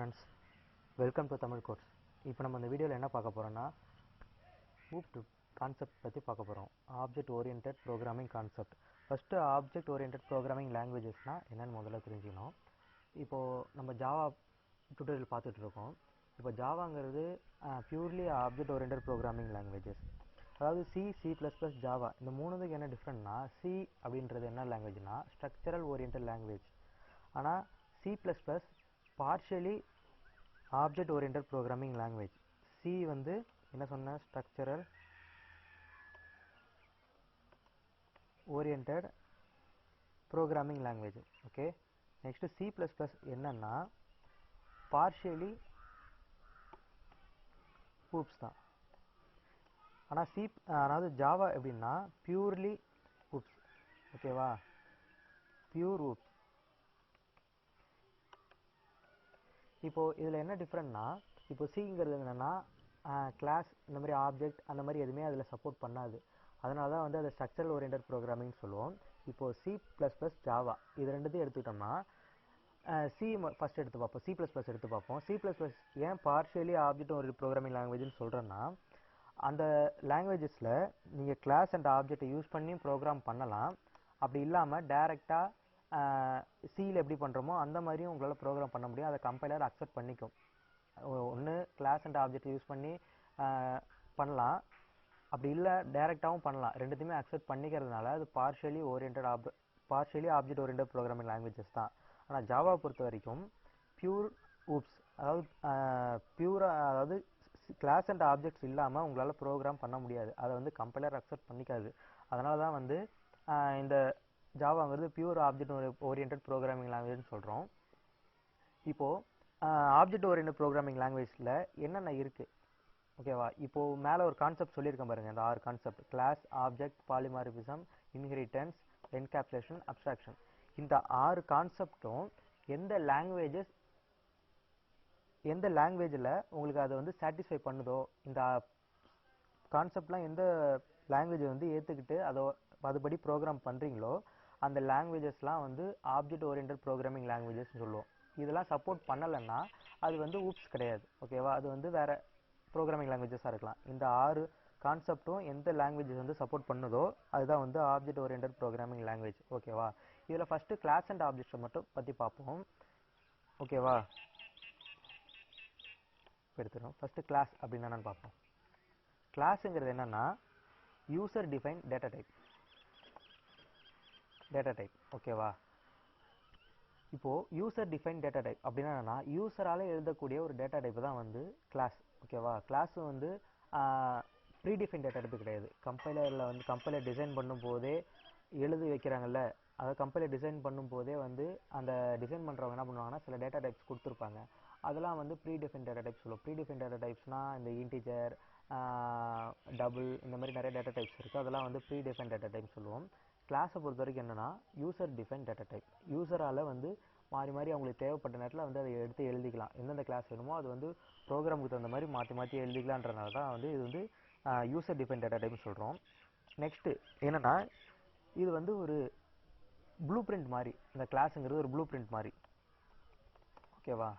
friends, welcome to Tamil course. இப்போ நம்ம இந்த வீடியோல என்ன பார்க்க போறோம்னா OOP கான்செப்ட் பத்தி பார்க்க போறோம். Object oriented programming concept. First object oriented programming லாங்குவேஜஸ்னா என்னன்னு முதல்ல தெரிஞ்சுக்கணும். இப்போ நம்ம ஜாவா டியூட்டோரியல் பார்த்துட்டு இருக்கோம். இப்போ ஜாவாங்கிறது purely object oriented programming languages. அதாவது C++, ஜாவா இந்த மூணுத்துக்கு என்ன டிஃபரெண்ட்னா C அப்படின்றது என்ன லாங்குவேஜ்னா ஸ்ட்ரக்சரல் ஓரியன்டட் லாங்குவேஜ். ஆனால் C++ partially object oriented programming language. C வந்து என்ன சொன்ன structural oriented programming language. okay, next C++ என்னன்னா partially OOPs தான். ஆனா அதாவது ஜாவா எப்படின்னா purely OOPs. ஓகேவா, pure OOPs. இப்போ இதில் என்ன டிஃப்ரெண்ட்னா இப்போ சிங்கிறது என்னென்னா கிளாஸ் இந்த மாதிரி ஆப்ஜெக்ட் அந்த மாதிரி எதுவுமே அதில் சப்போர்ட் பண்ணாது. அதனால தான் வந்து அதை ஸ்ட்ரக்சரல் ஓரியன்டட் ப்ரோக்ராமிங் சொல்லுவோம். இப்போது C++, ஜாவா இது ரெண்டுத்தையும் எடுத்துக்கிட்டோம்னா சி ஃபஸ்ட் எடுத்து பார்ப்போம், C++ எடுத்து பார்ப்போம். C++ ஏன் பார்ஷியலி ஆப்ஜெக்ட் ஓரியன்டட் ப்ரோக்ராமிங் லாங்குவேஜ்னு சொல்கிறேன்னா அந்த லாங்குவேஜஸில் நீங்கள் கிளாஸ் அண்ட் ஆப்ஜெக்டை யூஸ் பண்ணி ப்ரோக்ராம் பண்ணலாம். அப்படி இல்லாமல் டைரெக்டாக சியில் எப்படி பண்ணுறோமோ அந்த மாதிரியும் உங்களால் ப்ரோக்ராம் பண்ண முடியும். அதை கம்பைலர் அக்செப்ட் பண்ணிக்கும். ஒன்று கிளாஸ் அண்ட் ஆப்ஜெக்ட் யூஸ் பண்ணி பண்ணலாம், அப்படி இல்லை டைரெக்டாகவும் பண்ணலாம். ரெண்டுத்தையுமே அக்செப்ட் பண்ணிக்கிறதுனால அது partially object oriented programming languages தான். ஆனால் ஜாவா பொறுத்த வரைக்கும் பியூர் ஊப்ஸ், அதாவது கிளாஸ் அண்ட் ஆப்ஜெக்ட்ஸ் இல்லாமல் உங்களால் ப்ரோக்ராம் பண்ண முடியாது. அதை வந்து கம்பைலர் அக்செப்ட் பண்ணிக்காது. அதனால தான் வந்து இந்த ஜாவாங்கிறது பியூர் ஆப்ஜெக்ட் ஓரியன்டட் ப்ரோக்ராமிங் லாங்குவேஜ்னு சொல்கிறோம். இப்போது ஆப்ஜெக்ட் ஓரியன்டட் ப்ரோக்ராமிங் லாங்குவேஜில் என்னென்ன இருக்குது ஓகேவா. இப்போது மேலே ஒரு கான்செப்ட் சொல்லியிருக்கேன் பாருங்கள், இந்த 6 concept: class, object, polymorphism, inheritance, encapsulation, abstraction. இந்த 6 கான்செப்டும் எந்த லாங்குவேஜில் உங்களுக்கு அதை வந்து சாட்டிஸ்ஃபை பண்ணுதோ, இந்த கான்செப்ட்லாம் எந்த லாங்குவேஜை வந்து ஏற்றுக்கிட்டு அதுபடி ப்ரோக்ராம் பண்ணுறீங்களோ அந்த லாங்குவேஜஸ்லாம் வந்து ஆப்ஜெக்ட் ஓரியன்டட் ப்ரோக்ராமிங் லாங்குவேஜஸ்னு சொல்லுவோம். இதெல்லாம் சப்போர்ட் பண்ணலைன்னா அது வந்து ஊப்ஸ் கிடையாது. ஓகேவா, அது வந்து வேறு ப்ரோக்ராமிங் லாங்குவேஜஸாக இருக்கலாம். இந்த 6 கான்செப்ட்டும் எந்த லாங்குவேஜஸ் வந்து சப்போர்ட் பண்ணுதோ அதுதான் வந்து ஆப்ஜெக்ட் ஓரியன்டட் ப்ரோக்ராமிங் லாங்குவேஜ். ஓகேவா, இதில் ஃபஸ்ட்டு கிளாஸ் அண்ட் ஆப்ஜெக்ட்ஸை மட்டும் பற்றி பார்ப்போம். ஓகேவா, எடுத்துடும். ஃபஸ்ட்டு கிளாஸ் அப்படின்னா என்னன்னு பார்ப்போம். கிளாஸுங்கிறது என்னென்னா யூசர் டிஃபைன் டேட்டா டைப். ஓகேவா, இப்போது யூசர் டிஃபைன் டேட்டா டைப் அப்படின்னா என்னன்னா யூசரால் எழுதக்கூடிய ஒரு டேட்டா டைப் தான் வந்து கிளாஸ். ஓகேவா, கிளாஸ் வந்து ப்ரீடிஃபைன் டேட்டா டைப் கிடையாது. கம்பைலர் டிசைன் பண்ணும்போதே எழுதி வைக்கிறாங்கல்ல, அதாவது கம்பைலர் டிசைன் பண்ணும்போதே வந்து அந்த டிசைன் பண்ணுறவங்க என்ன பண்ணுவாங்கன்னா சில டேட்டா டைப்ஸ் கொடுத்துருப்பாங்க. அதெல்லாம் வந்து ப்ரீடிஃபைன் டேட்டா டைப்ஸ் சொல்லுவோம். ப்ரீடிஃபைன் டேட்டா டைப்ஸ்னால் இந்த இன்டிஜர், டபுள், இந்த மாதிரி நிறைய டேட்டா டைப்ஸ் இருக்குது. அதெல்லாம் வந்து ப்ரீடிஃபைன் டேட்டா டைப் சொல்லுவோம். கிளாஸை பொறுத்த வரைக்கும் என்னென்னா யூசர் டிஃபைன் டேட்டா டைப். யூசரால் வந்து மாறி அவங்களுக்கு தேவைப்பட்ட நேரத்தில் வந்து அதை எடுத்து எழுதிக்கலாம். எந்தெந்த கிளாஸ் வேணுமோ அது வந்து ப்ரோக்ராமுக்கு தகுந்த மாதிரி மாற்றி எழுதிக்கலான்றனால தான் வந்து இது வந்து யூசர் டிஃபைன் டேட்டா டைப்னு சொல்கிறோம். நெக்ஸ்ட்டு என்னென்னா இது வந்து ஒரு ப்ளூ பிரிண்ட் மாதிரி. இந்த கிளாஸுங்கிறது ஒரு ப்ளூ பிரிண்ட் மாதிரி. ஓகேவா,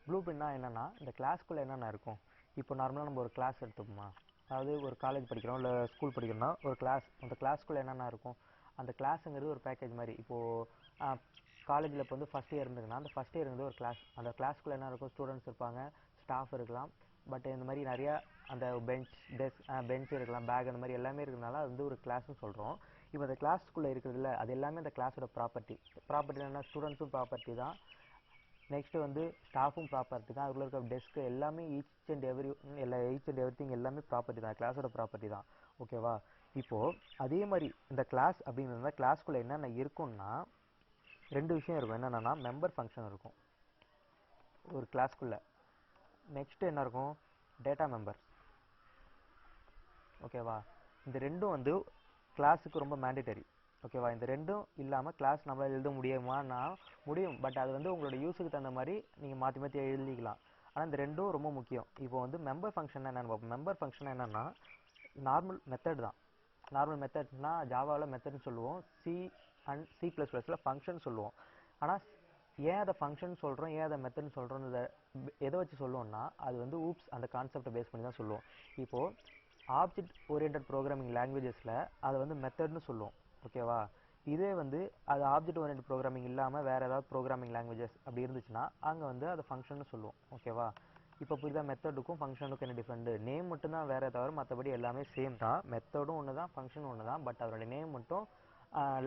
ப்ளூ பிரிண்ட்னா என்னென்னா இந்த கிளாஸ்க்குள்ளே என்னென்ன இருக்கும். இப்போ நார்மலாக நம்ம ஒரு கிளாஸ் எடுத்துப்போமா, அதாவது ஒரு காலேஜ் படிக்கிறோம் இல்லை ஸ்கூல் படிக்கிறோம்னா ஒரு கிளாஸ், அந்த கிளாஸ்க்குள்ளே என்னென்ன இருக்கும். அந்த கிளாஸுங்கிறது ஒரு பேக்கேஜ் மாதிரி. இப்போது காலேஜில் இப்போ வந்து ஃபஸ்ட் இயர் இருந்ததுன்னா அந்த ஃபஸ்ட் இயருங்கிறது ஒரு கிளாஸ். அந்த கிளாஸ்க்குள்ளே என்ன இருக்கும், ஸ்டூடெண்ட்ஸ் இருப்பாங்க, ஸ்டாஃப் இருக்கலாம், பட் இந்த மாதிரி நிறையா அந்த பெஞ்ச் இருக்கலாம், பேக், அந்த மாதிரி எல்லாமே இருக்கிறதுனால அது வந்து ஒரு கிளாஸ்னு சொல்கிறோம். இப்போ அந்த கிளாஸ்க்குள்ளே இருக்கிறதுல அது எல்லாமே அந்த கிளாஸோட ப்ராப்பர்ட்டினா ஸ்டூடெண்ட்ஸும் ப்ராப்பர்ட்டி தான், நெக்ஸ்ட்டு வந்து ஸ்டாஃபும் ப்ராப்பர்ட்டி தான், அதுக்குள்ள இருக்க டெஸ்க்கு எல்லாமே ஈச் அண்ட் எவ்ரிதிங் எல்லாமே ப்ராப்பர்ட்டி தான், கிளாஸோட ப்ராப்பர்ட்டி தான். ஓகேவா, இப்போது அதே மாதிரி இந்த கிளாஸ் அப்படிங்கிறத கிளாஸ்க்குள்ளே என்னென்ன இருக்குன்னா 2 விஷயம் இருக்கும். என்னென்னா மெம்பர் ஃபங்க்ஷன் இருக்கும் ஒரு கிளாஸ்க்குள்ளே. நெக்ஸ்ட்டு என்ன இருக்கும், டேட்டா மெம்பர். ஓகேவா, இந்த ரெண்டும் வந்து கிளாஸுக்கு ரொம்ப மேண்டேட்டரி. ஓகேவா, இந்த ரெண்டும் இல்லாமல் கிளாஸ் நம்மளால் எழுத முடியுமானா முடியும், பட் அது வந்து உங்களோட யூஸுக்கு தகுந்த மாதிரி நீங்கள் மாற்றி எழுதிக்கலாம். ஆனால் இந்த ரெண்டும் ரொம்ப முக்கியம். இப்போ வந்து மெம்பர் ஃபங்க்ஷன் என்னென்னு பார்ப்போம். மெம்பர் ஃபங்க்ஷன் என்னென்னா நார்மல் மெத்தட் தான். நார்மல் மெத்தட்னால் ஜாவாவில் மெத்தட்னு சொல்லுவோம், C++ல் ஃபங்க்ஷன் சொல்லுவோம். ஆனால் ஏன் அதை ஃபங்க்ஷன் சொல்கிறோம், ஏன் அதை மெத்தட்னு சொல்கிறோன்னு எதை வச்சு சொல்லுவோம்னா அது வந்து ஊப்ஸ் அந்த கான்செப்டை பேஸ் பண்ணி தான் சொல்லுவோம். இப்போது ஆப்ஜெக்ட் ஓரியன்டட் ப்ரோக்ராமிங் லாங்குவேஜஸில் அதை வந்து மெத்தட்னு சொல்லுவோம். ஓகேவா? இதே வந்து அது ஆப்ஜெக்ட் ஓரியன்டட் ப்ரோக்ராமிங் இல்லாமல் வேறு ஏதாவது ப்ரோக்ராமிங் லாங்குவேஜஸ் அப்படி இருந்துச்சுன்னா அங்கே வந்து அதை ஃபங்க்ஷன்னு சொல்லுவோம். ஓகேவா? இப்போ புரியுதா மெத்தடுக்கும் ஃபங்க்ஷனுக்கும் என்ன டிஃப்ரெண்ட்? நேம் மட்டும்தான் வேறு தவிர மற்றபடி எல்லாமே சேம் தான். மெத்தடும் ஒன்று தான், ஃபங்க்ஷனும் ஒன்று தான். பட் அதோட நேம் மட்டும்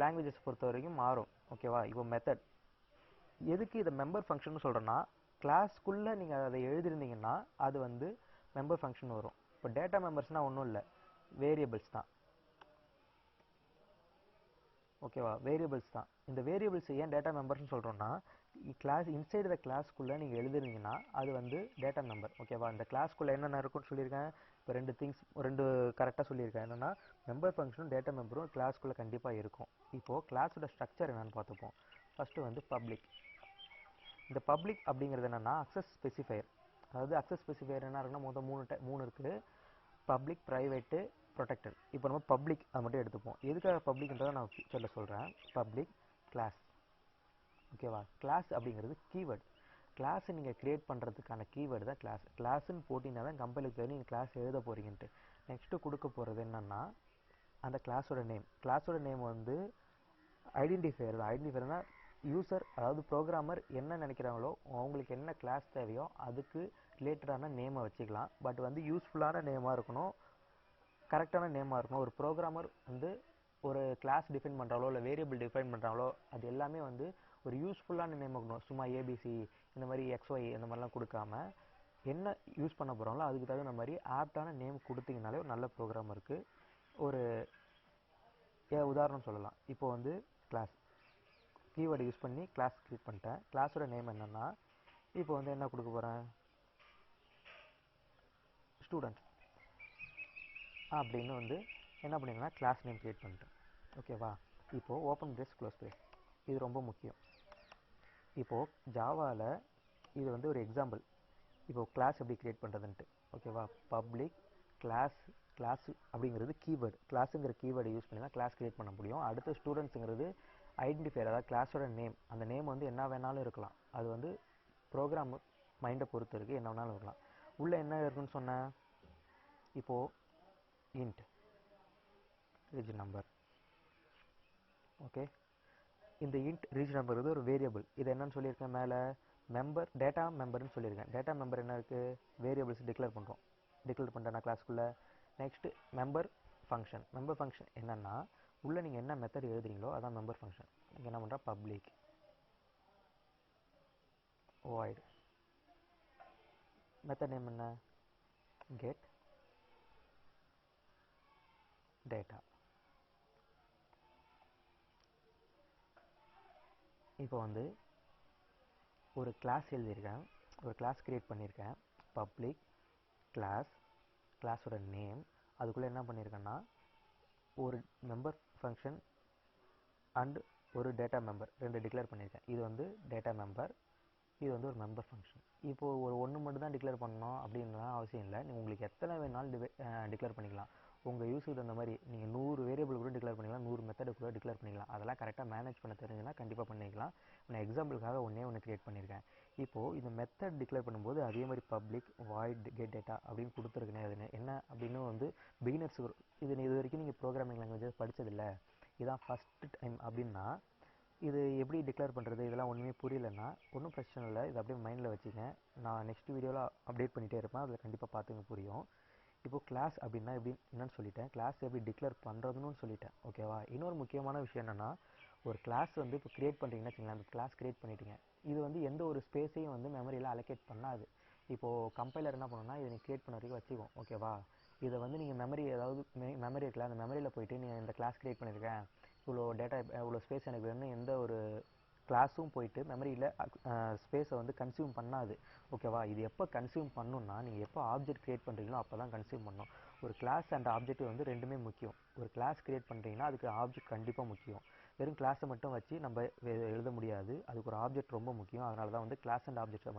லாங்குவேஜஸ் பொறுத்த வரைக்கும் மாறும். ஓகேவா? இப்போ மெத்தட் எதுக்கு இதை மெம்பர் ஃபங்க்ஷன் சொல்கிறேன்னா, கிளாஸ்க்குள்ளே நீங்கள் அதை எழுதிருந்தீங்கன்னா அது வந்து மெம்பர் ஃபங்க்ஷன் வரும். இப்போ டேட்டா மெம்பர்ஸ்னால் ஒன்றும் இல்லை, வேரியபிள்ஸ் தான். ஓகேவா? வேரியபிள்ஸ் தான். இந்த வேரியபிள்ஸ் ஏன் டேட்டா மெம்பர்ஸ்னு சொல்கிறோன்னா, கிளாஸ் இன்சைடு த கிளாஸ்க்குள்ளே நீங்கள் எழுதிருந்தீங்கன்னா அது வந்து டேட்டா மெம்பர். ஓகேவா? இந்த கிளாஸ்க்குள்ளே என்னென்ன இருக்குன்னு சொல்லியிருக்கேன். இப்போ ரெண்டு கரெக்டாக சொல்லியிருக்கேன். என்னென்னா மெம்பர் ஃபங்க்ஷனும் டேட்டா மெம்பரும் கிளாஸ்க்குள்ளே கண்டிப்பாக இருக்கும். இப்போது கிளாஸோட ஸ்ட்ரக்சர் என்னென்னு பார்த்துப்போம். ஃபஸ்ட்டு வந்து பப்ளிக். இந்த பப்ளிக் அப்படிங்கிறது என்னென்னா அக்சஸ் ஸ்பெசிஃபையர். அதாவது அக்சஸ் ஸ்பெசிஃபையர் என்ன இருக்குன்னா மொத்தம் மூணு இருக்குது. Public, private, protected. இப்போ நம்ம பப்ளிக் அதை மட்டும் எடுத்துப்போம். எதுக்காக பப்ளிக்ன்றதை நான் ஃபியூச்சரில் சொல்கிறேன். Public class. ஓகேவா? கிளாஸ் அப்படிங்கிறது கீவேர்டு. கிளாஸை நீங்கள் க்ரியேட் பண்ணுறதுக்கான கீவேர்டு தான் கிளாஸ். கிளாஸுன்னு போட்டிங்கன்னா தான் கம்பெனிக்கு தெரியும் நீங்கள் கிளாஸ் எழுத போகிறீங்கன்ட்டு. நெக்ஸ்ட்டு கொடுக்க போகிறது என்னென்னா அந்த கிளாஸோட நேம். கிளாஸோட நேம் வந்து ஐடென்டிஃபையர் தான். ஐடென்டிஃபையர்னால் யூசர், அதாவது ப்ரோக்ராமர் என்ன நினைக்கிறாங்களோ அவங்களுக்கு என்ன கிளாஸ் தேவையோ அதுக்கு ரிலேட்டடான நேமை வச்சுக்கலாம். பட் வந்து யூஸ்ஃபுல்லான நேமாக இருக்கணும், கரெக்டான நேமாக இருக்கணும். ஒரு ப்ரோக்ராமர் வந்து ஒரு கிளாஸ் டிஃபைன் பண்ணுறாங்களோ இல்லை வேரியபிள் டிஃபைன் பண்ணுறாங்களோ அது எல்லாமே வந்து ஒரு யூஸ்ஃபுல்லான நேம் இருக்கணும். சும்மா ஏபிசி இந்த மாதிரி எக்ஸ்ஒய் இந்த மாதிரிலாம் கொடுக்காம என்ன யூஸ் பண்ண போகிறாங்களோ அதுக்கு தகுந்த மாதிரி ஆப்டான நேம் கொடுத்தீங்கனாலே ஒரு நல்ல ப்ரோக்ராமருக்கு ஒரு உதாரணம் சொல்லலாம். இப்போ வந்து கிளாஸ் கீவேர்டு யூஸ் பண்ணி கிளாஸ் க்ரியேட் பண்ணிட்டேன். கிளாஸோட நேம் என்னென்னா இப்போ வந்து என்ன கொடுக்க போகிறேன், ஸ்டூடெண்ட் அப்படின்னு வந்து என்ன பண்ணிங்கன்னா கிளாஸ் நேம் க்ரியேட் பண்ணிட்டேன். ஓகேவா? இப்போது ஓப்பன் பிரேஸ் க்ளோஸ் பிரேஸ் இது ரொம்ப முக்கியம். இப்போது ஜாவாவில் இது வந்து ஒரு எக்ஸாம்பிள். இப்போது கிளாஸ் எப்படி க்ரியேட் பண்ணுறதுன்ட்டு. ஓகேவா? பப்ளிக் கிளாஸ் அப்படிங்கிறது கீவேர்டு. கிளாஸுங்கிற கீவேர்டை யூஸ் பண்ணி தான் கிளாஸ் க்ரியேட் பண்ண முடியும். அடுத்து ஸ்டூடெண்ட்ஸுங்கிறது ஐடென்டிஃபையர், அதாவது கிளாஸோட நேம். அந்த நேம் வந்து என்ன வேணாலும் இருக்கலாம். அது வந்து ப்ரோக்ராம் மைண்டை பொறுத்து இருக்குது, என்ன வேணாலும் இருக்கலாம். உள்ளே என்ன இருக்குன்னு சொன்னேன், இப்போது இன்ட் ரீஜன் நம்பர். ஓகே, இந்த இன்ட் ரீஜன் நம்பர் வந்து ஒரு வேரியபிள். இது என்னன்னு சொல்லியிருக்கேன் மேலே, மெம்பர் டேட்டா மெம்பர்னு சொல்லியிருக்கேன். டேட்டா மெம்பர் என்ன இருக்குது, வேரியபிள்ஸ் டிக்ளேர் பண்ணுறோம். டிக்ளேர் பண்ணிட்டேன் கிளாஸ்க்குள்ளே. Next member function. Member function என்னென்னா உள்ளே நீங்கள் என்ன மெத்தட் எழுதுறீங்களோ அதான் மெம்பர் ஃபங்க்ஷன். நீங்கள் என்ன பண்ணுறா பப்ளிக் void மெத்தட் நேம் என்ன, get data. இப்போ வந்து ஒரு கிளாஸ் எழுதியிருக்கேன், ஒரு கிளாஸ் க்ரியேட் பண்ணியிருக்கேன். பப்ளிக் கிளாஸோட நேம், அதுக்குள்ளே என்ன பண்ணியிருக்கேன்னா ஒரு மெம்பர் ஃபங்க்ஷன் அண்ட் ஒரு டேட்டா மெம்பர் ரெண்டு டிக்ளேர் பண்ணியிருக்கேன். இது வந்து டேட்டா மெம்பர், இது வந்து ஒரு மெம்பர் ஃபங்க்ஷன். இப்போது ஒரு ஒன்று மட்டும் தான் டிக்ளேர் பண்ணணும் அப்படின்லாம் அவசியம் இல்லை. உங்களுக்கு எத்தனை வேணாலும் டிக்ளேர் பண்ணிக்கலாம். உங்கள் யூஸுக்கு தகுந்த மாதிரி நீங்கள் 100 வேரியபிள் கூட டிக்ளேர் பண்ணிக்கலாம், 100 மெத்தடு கூட டிக்ளேர் பண்ணிக்கலாம். அதெல்லாம் கரெக்டாக மேனேஜ் பண்ண தெரிஞ்சுன்னா கண்டிப்பாக பண்ணிக்கலாம். நான் எக்ஸாம்பிளுக்காக ஒன்று க்ரியேட் பண்ணியிருக்கேன். இப்போது இந்த மெத்தட் டிக்ளேர் பண்ணும்போது அதே மாதிரி பப்ளிக் வாய்ட் கெட் டேட்டா அப்படின்னு கொடுத்துருக்கேன். அது என்ன அப்படின்னு வந்து பிகினர்ஸுக்கு, இது வரைக்கும் நீங்கள் ப்ரோக்ராமிங் லாங்குவேஜஸ் படித்ததில்லை, இதான் ஃபஸ்ட்டு டைம் அப்படின்னா இது எப்படி டிக்ளேர் பண்ணுறது இதெல்லாம் ஒன்றுமே புரியலன்னா ஒன்றும் பிரச்சனை இல்லை. இது அப்படியே மைண்டில் வச்சுங்க. நான் நெக்ஸ்ட் வீடியோவில் அப்டேட் பண்ணிகிட்டே இருப்பேன், அதில் கண்டிப்பாக பார்த்துங்க புரியும். இப்போது கிளாஸ் அப்படின்னா எப்படி என்னன்னு சொல்லிட்டேன், கிளாஸ் எப்படி டிக்ளேர் பண்ணுறதுன்னு சொல்லிட்டேன். ஓகேவா? இன்னொரு முக்கியமான விஷயம் என்னென்னா, ஒரு கிளாஸ் வந்து இப்போ க்ரியேட் பண்ணுறீங்கன்னா வச்சுங்களேன், அந்த கிளாஸ் க்ரியேட் பண்ணிட்டீங்க, இது வந்து எந்த ஒரு ஸ்பேஸையும் வந்து மெமரியில் அலோகேட் பண்ணாது. இப்போது கம்பைலர் என்ன பண்ணணும்னா இதை நீ க்ரியேட் பண்ண வரைக்கும் வச்சுக்கோம். ஓகேவா? இதை வந்து நீங்கள் மெமரி, அதாவது மெமரி இருக்குல்ல, அந்த மெமரியில் போய்ட்டு நீங்கள் இந்த கிளாஸ் க்ரியேட் பண்ணியிருக்கேன், இவ்வளோ டேட்டா, இவ்வளோ ஸ்பேஸ் எனக்கு வேணும்னு எந்த ஒரு கிளாஸும் போயிட்டு மெமரியில் ஸ்பேஸை வந்து கன்சியூம் பண்ணாது. ஓகேவா? இது எப்போ கன்சியூம் பண்ணணும்னா நீங்கள் எப்போ ஆப்ஜெக்ட் க்ரியேட் பண்ணுறீங்களோ அப்போ தான் கன்சியூம் பண்ணணும். ஒரு கிளாஸ் அண்ட் ஆப்ஜெக்ட் வந்து ரெண்டுமே முக்கியம். ஒரு கிளாஸ் க்ரியேட் பண்ணுறீங்கன்னா அதுக்கு ஆப்ஜெக்ட் கண்டிப்பாக முக்கியம். வெறும் கிளாஸை மட்டும் வச்சு நம்ம எழுத முடியாது, அதுக்கு ஒரு ஆப்ஜெக்ட் ரொம்ப முக்கியம். அதனால தான் வந்து கிளாஸ் அண்ட் ஆப்ஜெக்டை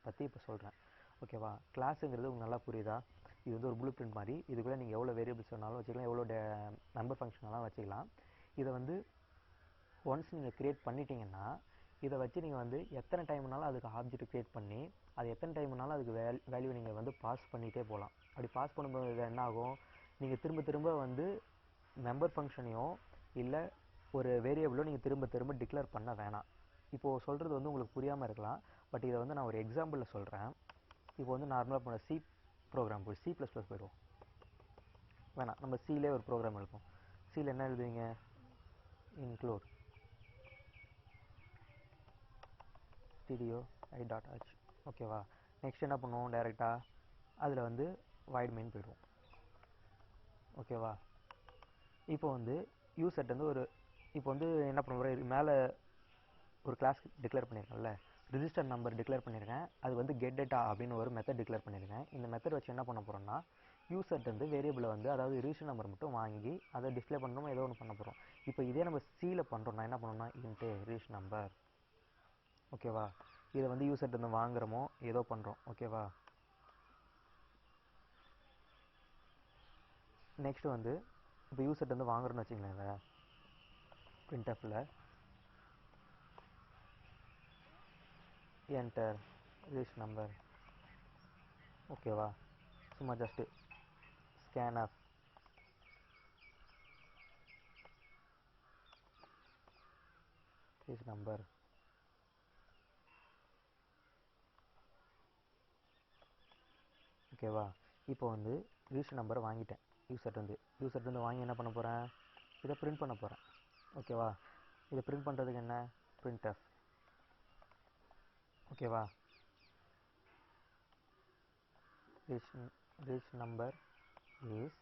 பற்றி இப்போ சொல்கிறேன். ஓகேவா? கிளாஸுங்கிறது உங்களுக்கு நல்லா புரியுதா? இது வந்து ஒரு ப்ளூ பிரிண்ட் மாதிரி. இதுக்குள்ளே நீங்கள் எவ்வளோ வேரியபிள்ஸ் வேணாலும் வச்சுக்கலாம், எவ்வளோ மெம்பர் ஃபங்க்ஷனாலும் வச்சுக்கலாம். இதை வந்து ஒன்ஸ் நீங்கள் க்ரியேட் பண்ணிட்டீங்கன்னா இதை வச்சு நீங்கள் வந்து எத்தனை டைம்னாலும் அதுக்கு ஆப்ஜெக்ட் க்ரியேட் பண்ணி அது எத்தனை டைம்னாலும் அதுக்கு வேல்யூ நீங்கள் வந்து பாஸ் பண்ணிகிட்டே போகலாம். அப்படி பாஸ் பண்ணும்போது என்ன ஆகும், நீங்கள் திரும்ப திரும்ப வந்து மெம்பர் ஃபங்க்ஷனையும் இல்லை ஒரு வேரியபிளோ நீங்கள் திரும்ப திரும்ப டிக்ளேர் பண்ண வேணாம். இப்போது சொல்கிறது வந்து உங்களுக்கு புரியாமல் இருக்கலாம், பட் இதை வந்து நான் ஒரு எக்ஸாம்பிளில் சொல்கிறேன். இப்போ வந்து நார்மலாக போன சி ப்ரோக்ராம் போய் C++ போயிடுவோம். வேணாம், நம்ம சிலே ஒரு ப்ரோக்ராம் எழுதுவோம். சியில் என்ன எழுதுவீங்க, இன்க்ளூட் stdio.h. ஓகேவா. நெக்ஸ்ட் என்ன பண்ணுவோம், டைரெக்டாக அதில் வந்து void main போயிடுவோம். ஓகேவா. இப்போ வந்து யூசர்ட் வந்து இப்போ வந்து என்ன பண்ணுவோம், மேலே ஒரு கிளாஸ் டிக்ளேர் பண்ணியிருக்கேன்ல, ரிஜிஸ்டர் நம்பர் டிக்ளேர் பண்ணியிருக்கேன். அது வந்து கெட் டேட்டா அப்படின்னு ஒரு மெத்தட் டிக்ளேர் பண்ணியிருக்கேன். இந்த மெத்தட் வச்சு என்ன பண்ண போகிறோம்னா, யூசர்ட் வந்து வேரியபிளை வந்து அதாவது ரிஜிஸ்டர் நம்பர் மட்டும் வாங்கி அதை டிஸ்பிளே பண்ணணும், ஏதோ ஒன்று பண்ண போகிறோம். இப்போ இதே நம்ம சியில் பண்ணுறோம்னா என்ன பண்ணணும்னா, இன்ட்டு ரிஜிஸ்டர் நம்பர். ஓகேவா. இதை வந்து யூசர்ட் வந்து வாங்குறோமோ ஏதோ பண்ணுறோம். ஓகேவா. நெக்ஸ்ட் வந்து இப்போ யூசர்ட் வந்து வாங்குறோன்னு வச்சுங்களேன், printfல என்டர் ரிஜிஸ்டர் நம்பர். ஓகேவா. சும்மா ஜஸ்ட்டு scanf ரிஜிஸ்டர் நம்பர். ஓகேவா. இப்போ வந்து ரிஜிஸ்டர் நம்பரை வாங்கிட்டேன் யூசர்ட் வந்து வாங்கி என்ன பண்ண போகிறேன், இதை பிரிண்ட் பண்ண போகிறேன். ஓகேவா. இதை பிரிண்ட் பண்ணுறதுக்கு என்ன, printf. ஓகேவா. Register number is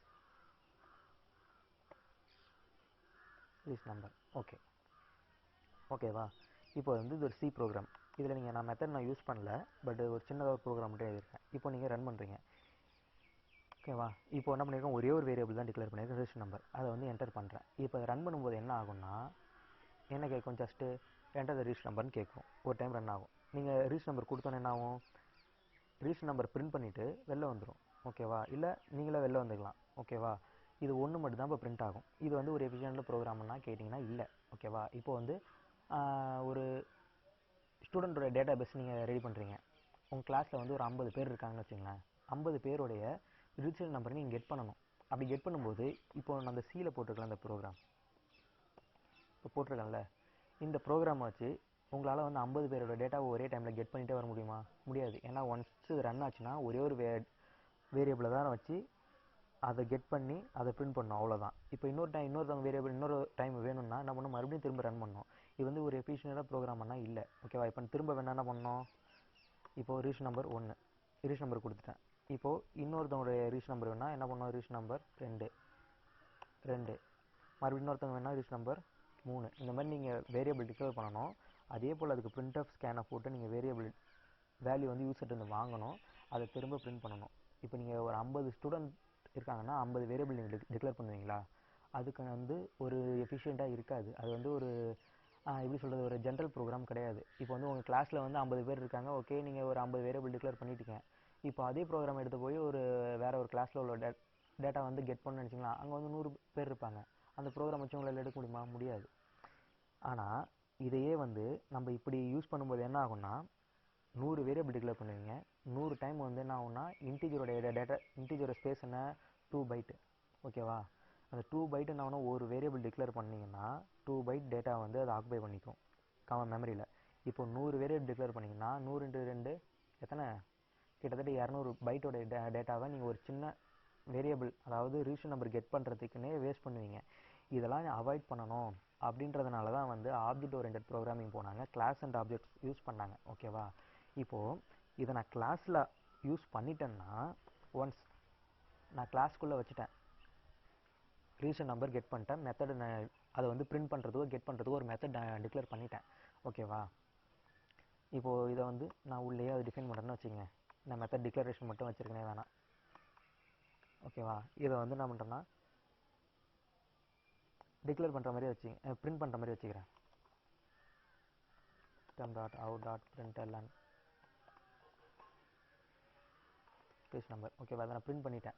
register number. ஓகேவா. இப்போ வந்து இது ஒரு சி ப்ரோக்ராம். இதில் நீங்கள் நான் மெத்தட் நான் யூஸ் பண்ணல, பட் ஒரு சின்னதாக ஒரு ப்ரோக்ராம் மட்டும் எழுதியிருக்கேன். இப்போ நீங்கள் ரன் பண்ணுறீங்க. ஓகேவா. இப்போ என்ன பண்ணியிருக்கேன், ஒரே ஒரு வேரியபிள் தான் டிக்ளேர் பண்ணியிருக்கேன், ரிஜிஸ்டர் நம்பர். அதை வந்து என்டர் பண்ணுறேன். இப்போ ரன் பண்ணும்போது என்ன ஆகும்னா, என்ன கேட்கும், ஜஸ்ட்டு என்டர் த ரிஜிஸ்டர் நம்பர்னு கேட்கும். ஒரு டைம் ரன் ஆகும். நீங்கள் ரிஜிஸ்டர் நம்பர் கொடுத்தோன்னே என்ன ஆகும், ரிஜிஸ்டர் நம்பர் பிரிண்ட் பண்ணிவிட்டு வெளில வந்துடும். ஓகேவா. இல்லை நீங்களே வெளில வந்துக்கலாம். ஓகேவா. இது ஒன்று மட்டும் தான் இப்போ பிரிண்ட் ஆகும். இது வந்து ஒரு எஃபிஷியன்ட் ப்ரோக்ராம்னா கேட்டிங்கன்னா இல்லை. ஓகேவா. இப்போ வந்து ஒரு ஸ்டூடெண்ட்டோட டேட்டா பேஸ் நீங்கள் ரெடி பண்ணுறீங்க. உங்கள் கிளாஸில் வந்து ஒரு 50 பேர் இருக்காங்கன்னு வச்சுங்களேன். 50 பேருடைய ரிஜிஸ்டர் நம்பரை நீங்கள் கெட் பண்ணணும். அப்படி கெட் பண்ணும்போது இப்போ நான் அந்த சியில் போட்டிருக்கலாம், அந்த ப்ரோக்ராம் இப்போ போட்டிருக்கேன்ல, இந்த ப்ரோக்ராமை வச்சு உங்களால் வந்து 50 பேரோட டேட்டாவை ஒரே டைமில் கெட் பண்ணிகிட்டே வர முடியுமா, முடியாது. ஏன்னா ஒன்ஸ் இது ரன் ஆச்சுன்னா ஒரே ஒரு வேரியபிளை தான் வச்சு அதை கெட் பண்ணி அதை பிரிண்ட் பண்ணணும், அவ்வளோதான். இப்போ இன்னொருத்தவங்க வேரியபிள் இன்னொரு டைம் வேணும்னா என்ன பண்ணணும், மறுபடியும் திரும்ப ரன் பண்ணணும். இது வந்து ஒரு எஃபிஷியண்டாக ப்ரோக்ராம்னா இல்லை. ஓகேவா. இப்போ திரும்ப வேணா என்ன பண்ணணும், இப்போது ரிஜிஸ்டர் நம்பர் 1 ரிஜிஸ்டர் நம்பர் கொடுத்துட்டேன். இப்போது இன்னொருத்தவங்களுடைய ரிஜிஸ்டர் நம்பர் வேணால் என்ன பண்ணணும், ரிஜிஸ்டர் நம்பர் 2 மறுபடியும் இன்னொருத்தவங்க வேணால் ரிஜிஸ்டர் நம்பர் 3. இந்த மாதிரி நீங்கள் வேரியபிள் டிக்ளேர் பண்ணணும். அதே போல் அதுக்கு printf ஸ்கேனை போட்டு நீங்கள் வேரியபிள் வேல்யூ வந்து யூசர்ட்டு வந்து வாங்கணும், அதை திரும்ப பிரிண்ட் பண்ணணும். இப்போ நீங்கள் ஒரு 50 ஸ்டூடெண்ட் இருக்காங்கன்னா 50 வேரியபிள் நீங்கள் டிக்ளேர் பண்ணுவீங்களா, அதுக்கு வந்து ஒரு எஃபிஷியண்ட்டாக இருக்காது. அது வந்து ஒரு எப்படி சொல்கிறது, ஒரு ஜென்ரல் ப்ரோக்ராம் கிடையாது. இப்போ வந்து உங்கள் கிளாஸில் வந்து 50 பேர் இருக்காங்க. ஓகே, நீங்கள் ஒரு 50 வேரியபிள் டிக்ளேர் பண்ணிட்டீங்க. இப்போ அதே ப்ரோக்ராம் எடுத்து போய் வேறு ஒரு கிளாஸில் உள்ள டேட்டா வந்து கெட் பண்ணு நினச்சிங்களா, அங்கே வந்து 100 பேர் இருப்பாங்க. அந்த ப்ரோக்ராம் வச்சு உங்களால் எடுக்க முடியுமா, முடியாது. ஆனால் இதையே வந்து நம்ம இப்படி யூஸ் பண்ணும்போது என்ன ஆகும்னா, 100 வேரியபிள் டிக்ளேர் பண்ணுவீங்க. 100 டைம் வந்து என்ன ஆகும்னா, இன்டீஜரோட ஸ்பேஸ் என்ன, 2 பைட்டு. ஓகேவா. அந்த 2 பைட் என்ன ஆகும்னா, ஒரு வேரியபிள் டிக்ளேர் பண்ணிங்கன்னா 2 பைட் டேட்டா வந்து அதை ஆக்குபை பண்ணிக்கும் மெமரியில். இப்போ 100 வேரியபிள் டிக்ளேர் பண்ணிங்கன்னா 100 × 2 எத்தனை, கிட்டத்தட்ட 200 பைட்டோட டேட்டாவை நீங்கள் ஒரு சின்ன வேரியபிள், அதாவது ரிஜிஸ்டர் நம்பர் கெட் பண்ணுறதுக்குன்னே வேஸ்ட் பண்ணுவீங்க. இதெல்லாம் அவாய்ட் பண்ணணும். அப்படின்றதுனால தான் வந்து ஆப்ஜெக்ட் ஓரியன்டட் ப்ரோக்ராமிங் போனாங்க, கிளாஸ் அண்ட் ஆப்ஜெக்ட்ஸ் யூஸ் பண்ணாங்க. ஓகேவா. இப்போது இதை நான் கிளாஸில் யூஸ் பண்ணிட்டேன்னா, ஒன்ஸ் நான் கிளாஸ்க்குள்ளே வச்சுட்டேன், ரிஜிஸ்டர் நம்பர் கெட் பண்ணிட்டேன், மெத்தட் அதை வந்து பிரிண்ட் பண்ணுறதுக்கோ கெட் பண்ணுறதுக்கோ ஒரு மெத்தட் டிக்ளேர் பண்ணிட்டேன். ஓகேவா. இப்போது இதை வந்து நான் உள்ளேயே அதை டிஃபைன் பண்ணுறேன்னு வச்சுக்கோங்க. நான் மெத்தட் டிக்ளரேஷன் மட்டும் வச்சுருக்கேனே வேணாம். ஓகேவா. இதை வந்து என்ன பண்ணுறேன்னா, டிக்ளேர் பண்ணுற மாதிரி பிரிண்ட் பண்ணுற மாதிரி வச்சுக்கிறேன். system.out.println page number. ஓகேவா. அதை நான் பிரிண்ட் பண்ணிட்டேன்.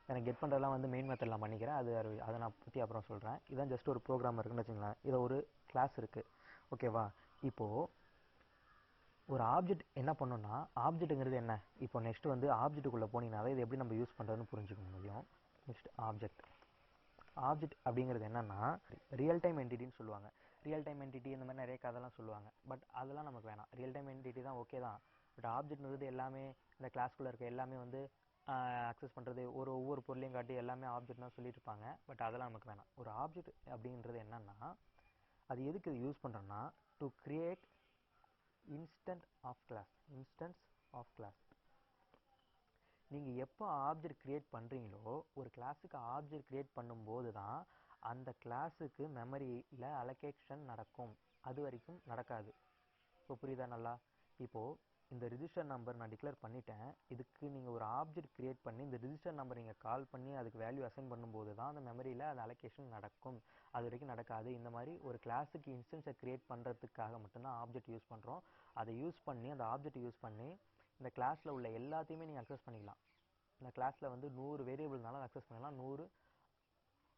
எனக்கு கெட் பண்ணுறதுலாம் வந்து மெயின் மெத்தட் நான் பண்ணிக்கிறேன். அதை நான் பற்றி அப்புறம் சொல்கிறேன். இதான் ஜஸ்ட் ஒரு ப்ரோக்ராம் இருக்குன்னு வச்சுங்களேன். இதை ஒரு கிளாஸ் இருக்குது. ஓகேவா. இப்போது ஒரு ஆப்ஜெக்ட் என்ன பண்ணணும்னா, ஆப்ஜெக்ட்டுங்கிறது என்ன? இப்போ நெக்ஸ்ட் வந்து ஆப்ஜெக்ட்டுக்குள்ளே போனீங்கன்னாவே இது எப்படி நம்ம யூஸ் பண்ணுறதுன்னு புரிஞ்சுக்க முடியும். நெக்ஸ்ட் ஆப்ஜெக்ட் அப்படிங்கிறது என்னன்னா ரியல் டைம் என்டிட்டின்னு சொல்லுவாங்க. ரியல் டைம் என்டிட்டி இந்த மாதிரி நிறைய கதைலாம் சொல்லுவாங்க. பட் அதெல்லாம் நமக்கு வேணாம். ரியல் டைம் என்டிட்டி தான் ஓகே தான். பட் ஆப்ஜெக்ட்ங்கிறது எல்லாமே இந்த கிளாஸ்க்குள்ளே இருக்க எல்லாமே வந்து அக்சஸ் பண்ணுறது ஒவ்வொரு பொருளையும் காட்டி எல்லாமே ஆப்ஜெக்ட் தான் சொல்லிட்டு இருப்பாங்க. பட் அதெல்லாம் நமக்கு வேணாம். ஒரு ஆப்ஜெக்ட் அப்படின்றது என்னன்னா அது எதுக்கு யூஸ் பண்ணுறோன்னா to create instance of class. நீங்கள் எப்போ ஆப்ஜெக்ட் கிரியேட் பண்ணுறீங்களோ ஒரு கிளாஸுக்கு ஆப்ஜெக்ட் கிரியேட் பண்ணும்போது தான் அந்த கிளாஸுக்கு மெமரியில் அலோகேஷன் நடக்கும். அது வரைக்கும் நடக்காது. இப்போ புரியுதா நல்லா? இப்போது இந்த ரிஜிஸ்டர் நம்பர் நான் டிக்ளேர் பண்ணிட்டேன். இதுக்கு நீங்கள் ஒரு ஆப்ஜெக்ட் கிரியேட் பண்ணி இந்த ரிஜிஸ்டர் நம்பர் நீங்கள் கால் பண்ணி அதுக்கு வேல்யூ அசைன் பண்ணும்போது தான் அந்த மெமரியில் அது அலோகேஷன் நடக்கும். அது வரைக்கும் நடக்காது. இந்த மாதிரி ஒரு கிளாஸுக்கு இன்ஸ்டன்ஸை கிரியேட் பண்ணுறதுக்காக மட்டும்தான் ஆப்ஜெக்ட் யூஸ் பண்ணுறோம். அதை யூஸ் பண்ணி அந்த ஆப்ஜெக்ட் யூஸ் பண்ணி இந்த கிளாஸில் உள்ள எல்லாத்தையுமே நீங்கள் அக்சஸ் பண்ணிக்கலாம். இந்த கிளாஸில் வந்து 100 வேரியபிள்னாலும் அக்சஸ் பண்ணிக்கலாம், 100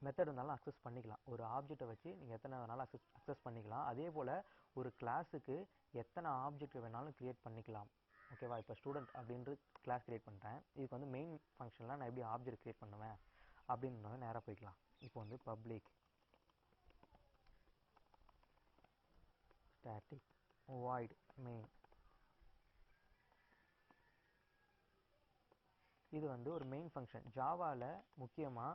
மெத்தட் இருந்தாலும் அக்சஸ் பண்ணிக்கலாம். ஒரு ஆப்ஜெக்டை வச்சு நீங்கள் எத்தனை வேணாலும் அக்சஸ் பண்ணிக்கலாம். அதே போல் ஒரு கிளாஸுக்கு எத்தனை ஆப்ஜெக்ட் வேணாலும் கிரியேட் பண்ணிக்கலாம். ஓகேவா? இப்போ ஸ்டூடெண்ட் அப்படின்ட்டு கிளாஸ் கிரியேட் பண்ணுறேன். இதுக்கு வந்து மெயின் ஃபங்க்ஷனில் நான் எப்படி ஆப்ஜெக்ட் கிரியேட் பண்ணுவேன் அப்படின்றத நேராக போய்க்கலாம். இப்போ வந்து பப்ளிக் ஸ்டாட்டிக் வாய்ட் மெயின். இது வந்து ஒரு மெயின் ஃபங்க்ஷன். ஜாவாவில் முக்கியமாக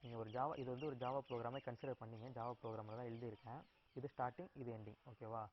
நீங்கள் இது வந்து ஒரு ஜாவா ப்ரோக்ராமை கன்சிடர் பண்ணிங்க. ஜாவா ப்ரோக்ராமில் தான் எழுதியிருக்கேன். இது ஸ்டார்டிங், இது எண்டிங். ஓகேவா?